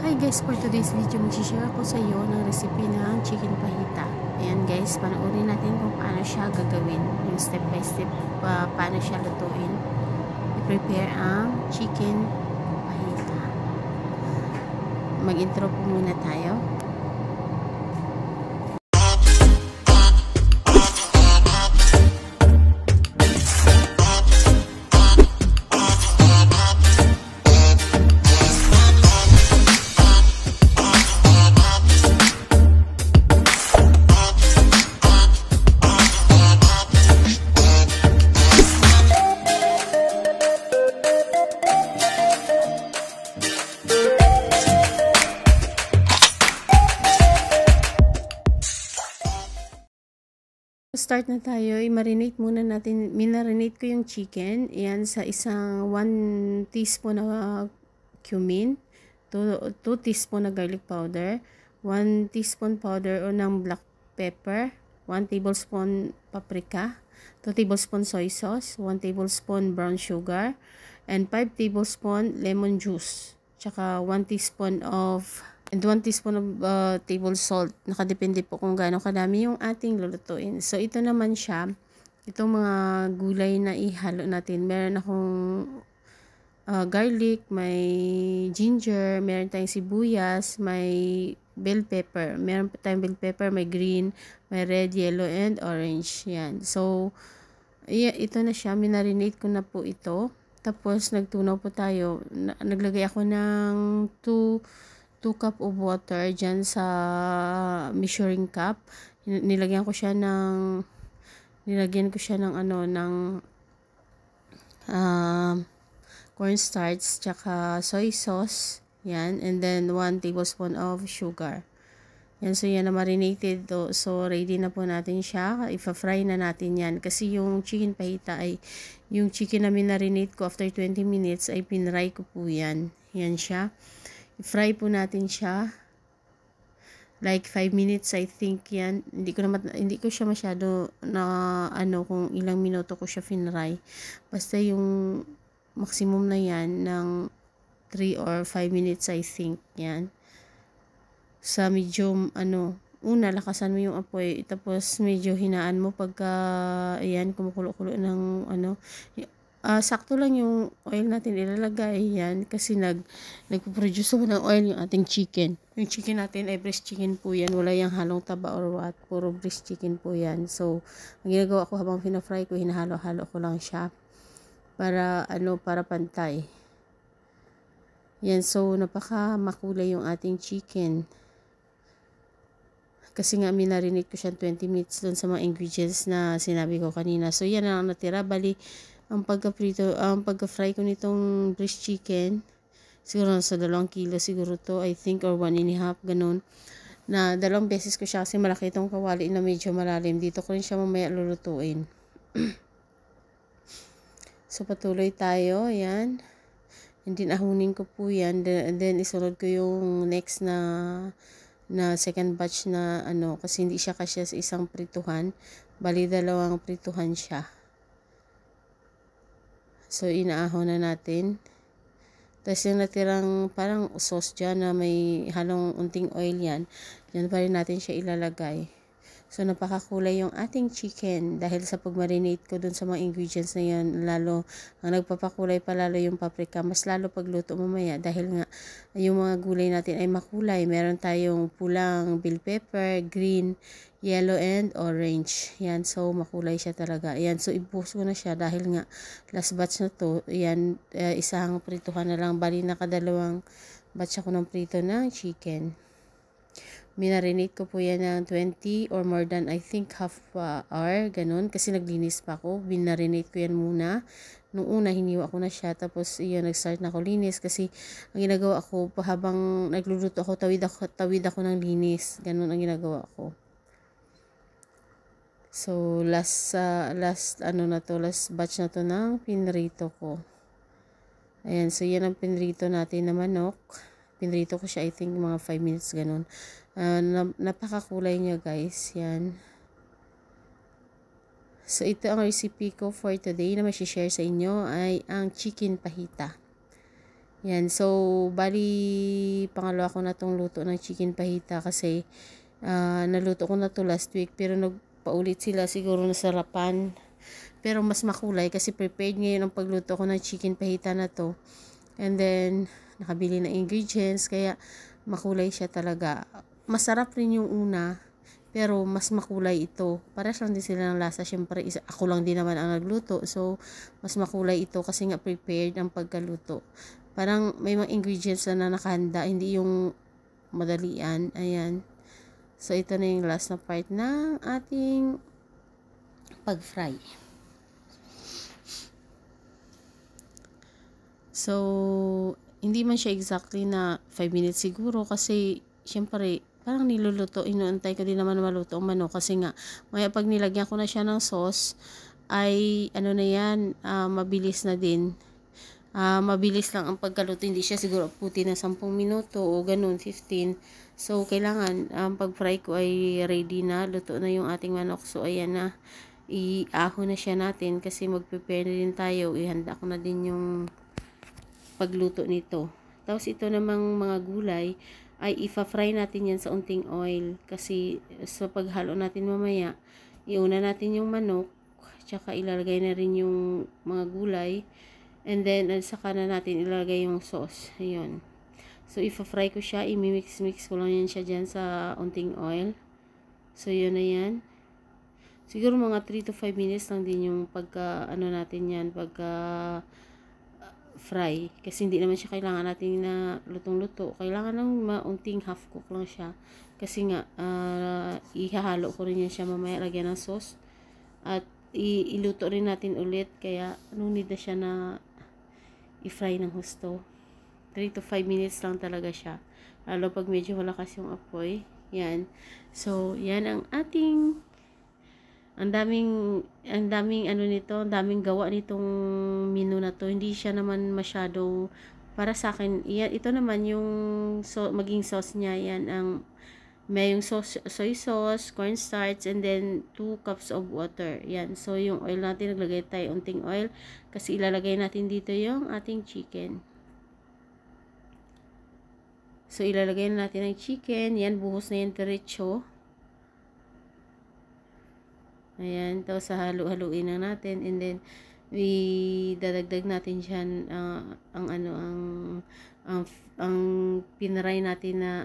Hi guys, for today's video, mag-share ako sa iyo ng recipe ng chicken fajita. Ayan guys, panoorin natin kung paano siya gagawin. Yung step by step, paano siya lutuin. I-prepare ang chicken fajita. Mag-intro po muna tayo. Start na tayo, i-marinate muna natin. Minarinate ko yung chicken. Ayan, sa isang 1 teaspoon na cumin, 2 teaspoon na garlic powder, 1 teaspoon powder o ng black pepper, 1 tablespoon paprika, 2 tablespoon soy sauce, 1 tablespoon brown sugar, and 5 tablespoon lemon juice. Tsaka 1 teaspoon of and 1 teaspoon of table salt. Nakadepende po kung gaano kadami yung ating lulutuin. So, ito naman siya. Itong mga gulay na ihalo natin. Meron akong garlic, may ginger, meron tayong sibuyas, may bell pepper. Meron tayong bell pepper, may green, may red, yellow, and orange. Yan. So, ito na siya. Minarinate ko na po ito. Tapos, nagtunaw po tayo. Naglagay ako ng 2 cup of water dyan sa measuring cup. Nilagyan ko siya ng cornstarch tsaka soy sauce. Yan. And then 1 tablespoon of sugar. Yan. So, yan na marinated. So, ready na po natin siya. Ipa-fry na natin yan. Kasi yung chicken fajita ay, yung chicken na minarinate ko after 20 minutes ay pinray ko po yan. Yan siya. I-fry po natin siya. Like 5 minutes I think yan. Hindi ko siya masyado na kung ilang minuto ko siya finray. Basta yung maximum na yan ng 3 or 5 minutes I think yan. Sa medium una lakasan mo yung apoy, tapos medyo hinaan mo pagka ayan kumukulo-kulo ng sakto lang yung oil natin ilalagay yan kasi nagpo-produce ng oil yung ating chicken. Yung chicken natin ay breast chicken po yan. Wala yung halong taba or what. Puro breast chicken po yan. So, ang ginagawa ko habang pina-fry ko, hinahalo-halo ko lang siya para para pantay. Yan. So, napaka makulay yung ating chicken. Kasi nga minarinate ko siya 20 minutes doon sa mga ingredients na sinabi ko kanina. So, yan ang natira. Bali, ang pagka-fry ko nitong breast chicken, siguro sa 2 kilo siguro to, I think, or 1.5, ganun. Na 2 beses ko siya kasi malaki itong kawali na medyo malalim. Dito ko rin siya mamaya lulutuin. So, patuloy tayo. Ayan. And then, ahunin ko po yan. And then, isunod ko yung next na second batch na kasi hindi siya kasya sa isang prituhan. Bali, 2 prituhan siya. So, inaahon na natin. Tapos yung natirang parang sauce dyan na may halong unting oil yan. Yan pa rin natin siya ilalagay. So, napakakulay yung ating chicken. Dahil sa pag-marinate ko dun sa mga ingredients na yan, lalo, ang nagpapakulay pa lalo yung paprika. Mas lalo pagluto mamaya. Dahil nga, yung mga gulay natin ay makulay. Meron tayong pulang bell pepper, green, yellow, and orange. Yan. So, makulay siya talaga. Yan. So, ibuhos ko na siya dahil nga, last batch na to. Yan. Isang prituhan na lang. Bali, nakadalawang batch ako ng prito ng chicken. Minarinate ko po yan ng 20 or more than I think half hour, ganun. Kasi naglinis pa ako. Minarinate ko yan muna. Nung una, hiniwa ko na siya. Tapos, nag-start na ako linis. Kasi, ang ginagawa ko, habang nagluluto ako, tawid ako ng linis. Ganun ang ginagawa ko. So, last batch na to ng pinrito ko. Ayan, so yan ang pinrito natin na manok. Pinrito ko siya, I think, mga 5 minutes, ganun. Napakakulay niya, guys. Yan. So, ito ang recipe ko for today na share sa inyo ay ang chicken fajita. Yan, so bali pangalawa ko na tong luto ng chicken fajita kasi naluto ko na to last week pero nagpaulit sila, siguro nasarapan. Pero mas makulay kasi prepared ngayon ang pagluto ko ng chicken fajita na to. And then nakabili na ingredients kaya makulay siya talaga. Masarap rin yung una pero mas makulay ito. Parehas lang din sila ng lasa. Syempre ako lang din naman ang nagluto. So mas makulay ito kasi nga prepared ang pagkaluto. Parang may mga ingredients na nakahanda, hindi yung madalian. Ayan. So, ito na yung last na part ng ating pag-fry. So, hindi man siya exactly na 5 minutes siguro kasi, syempre, parang niluluto, inuuntay ko din naman maluto ang manok kasi nga, maya pag nilagyan ko na siya ng sauce, ay, ano na yan, mabilis na din. Mabilis lang ang pagkaluto, hindi siya siguro puti na 10 minuto o ganun, 15. So, kailangan, pag-fry ko ay ready na, luto na yung ating manok. So, ayan na, i-aho na siya natin kasi mag-prepare na din tayo. Ihanda ko na din yung pagluto nito. Tapos, ito namang mga gulay, ay ifa-fry natin yan sa unting oil. Kasi, sa paghalo natin mamaya, iuna natin yung manok, tsaka ilalagay na rin yung mga gulay. And then, saka na natin ilagay yung sauce. Ayun. So, ifa-fry ko siya. I-mix-mix ko lang yan siya dyan sa unting oil. So, yun na yan. Siguro mga 3 to 5 minutes lang din yung pagka, ano natin yan, pagka fry. Kasi hindi naman siya kailangan natin na lutong-luto. Kailangan ng maunting half cook lang siya. Kasi nga, ihahalo ko rin yan siya mamaya. Lagyan ng sauce. At, iluto rin natin ulit. Kaya, no need na siya na i-fry ng husto. 3 to 5 minutes lang talaga siya. Lalo pag medyo malakas yung apoy. Yan. So, yan ang ating ang daming ano nito, ang daming gawa nitong menu na to. Hindi siya naman masyado para sa akin. Yan, ito naman yung maging sauce niya. Yan ang may yung soy sauce, cornstarch, and then 2 cups of water. Yan. So, yung oil natin, naglagay tayo unting oil. Kasi ilalagay natin dito yung ating chicken. So, ilalagay na natin ang chicken. Yan, buhos na yan diretso. Ayan. Tapos, halo-haluin na natin. And then, dadagdag natin dyan ang pinaray natin na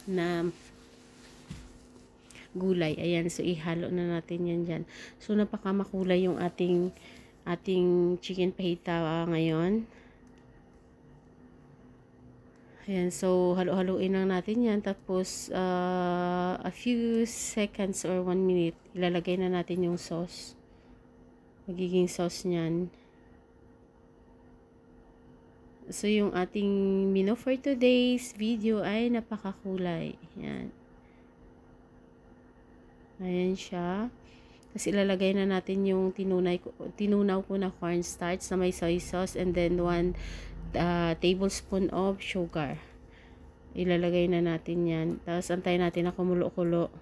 na gulay. Ayan, so ihalo na natin yan dyan. So, napakamakulay yung ating chicken fajita ngayon. Ayan, so halo-haluin lang natin yan. Tapos, a few seconds or 1 minute, ilalagay na natin yung sauce. Magiging sauce nyan. So, yung ating menu for today's video ay napakakulay. Ayan. Ayan siya. Kasi ilalagay na natin yung tinunaw ko na cornstarch na may soy sauce and then 1 tablespoon of sugar. Ilalagay na natin yan. Tapos antayin natin na kumulo-kulo.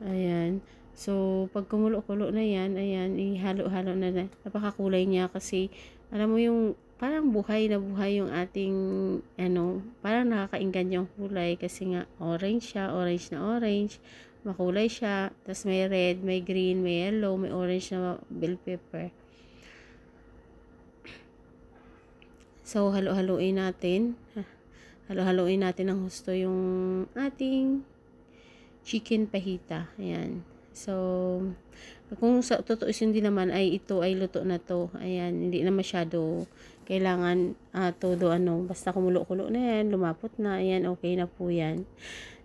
Ayan. So, pag kumulo-kulo na yan, ayan, ihalo-halo na. Napakakulay niya kasi, alam mo yung parang buhay na buhay yung ating parang nakakainggan yung kulay kasi nga orange siya, orange na orange, makulay siya, tapos may red, may green, may yellow, may orange na bell pepper. So, halo-haloin natin. Halo-haloin natin ng husto yung ating chicken fajita. Ayan. So, kung sa totoo hindi naman ay ito ay luto na to. Ayan, hindi na masyado kailangan todo basta kumulo-kulo na yan, lumapot na, ayan, okay na po yan.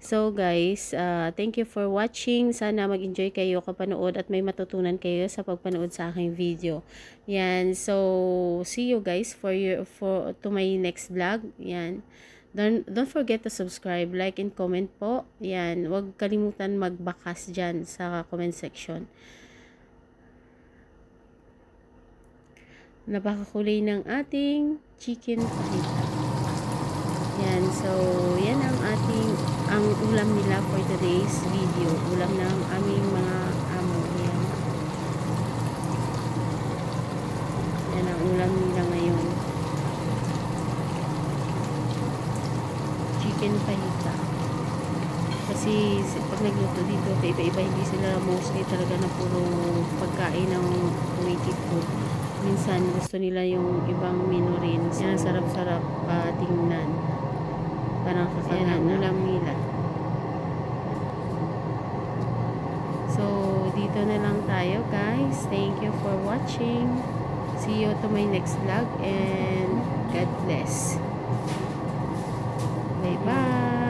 So guys, thank you for watching. Sana mag-enjoy kayo kapanood at may matutunan kayo sa pagpanood sa aking video. Yan, so see you guys to my next vlog. Yan. Don't forget to subscribe, like, and comment po. Yan, huwag kalimutan magbakas dyan sa comment section. Napakakulay ng ating chicken fajita. Yan, so yan ang ulam nila for today's video. Ulam ng aming mga amo. Yan. yung fajita. Kasi pag nagluto dito, iba-iba, hindi sila mostly talaga na puro pagkain ng Kuwaiti food. Minsan gusto nila yung ibang menu rin. Yan, sarap-sarap tingnan. Parang kakagana. Ulam nila. So, dito na lang tayo guys. Thank you for watching. See you to my next vlog and God bless. Bye-bye.